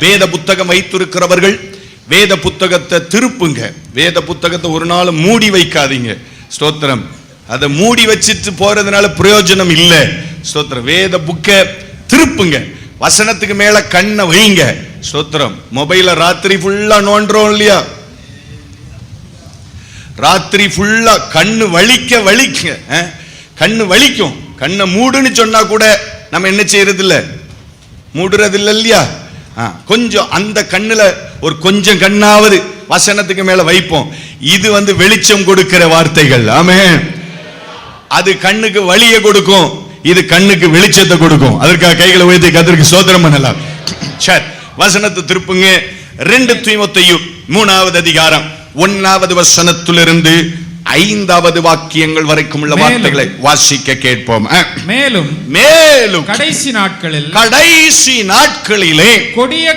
வேத புத்தகம் வைத்திருக்கிறவர்கள் வேத புத்தகத்தை திருப்புங்க. வேத புத்தகத்தை ஒரு நாள் மூடி வைக்காதீங்க. ஸ்தோத்திரம். அதை மூடி வச்சிட்டு போறதுனால பிரயோஜனம் இல்லை. ஸ்தோத்திரம். வேத புக்கை திருப்புங்க. வசனத்துக்கு மேல கண்ணை வைங்க. ஸ்தோத்திரம். மொபைல ராத்திரி ஃபுல்லா நோண்டுறோம் இல்லையா? ராத்திரி ஃபுல்லா கண்ணு வலிக்க கண்ணு வலிக்கும். கண்ணை மூடுன்னு சொன்னா கூட நம்ம என்ன செய்யறது இல்ல, மூடுறது இல்ல இல்லையா? கொஞ்சம் அந்த கண்ணுல ஒரு கொஞ்சம் கண்ணாவது வசனத்துக்கு மேல வைப்போம். இது வெளிச்சம் கொடுக்கிற வார்த்தைகள். ஆமென். அது கண்ணுக்கு வலிய கொடுக்கும், இது கண்ணுக்கு வெளிச்சத்தை கொடுக்கும். அதற்காக கைகளை உயர்த்தி கர்த்தருக்கு ஸ்தோத்திரம் பண்ணலாம். சரி, வசனத்தை திருப்புங்க. 2 தீமோத்தேயு 3வது அதிகாரம் 1வது வசனத்திலிருந்து 5வது வாக்கியங்கள் வரைக்கும் உள்ள வார்த்தைகளை வாசிக்க கேட்போம். மேலும் மேலும் கடைசி நாட்களிலே கொடிய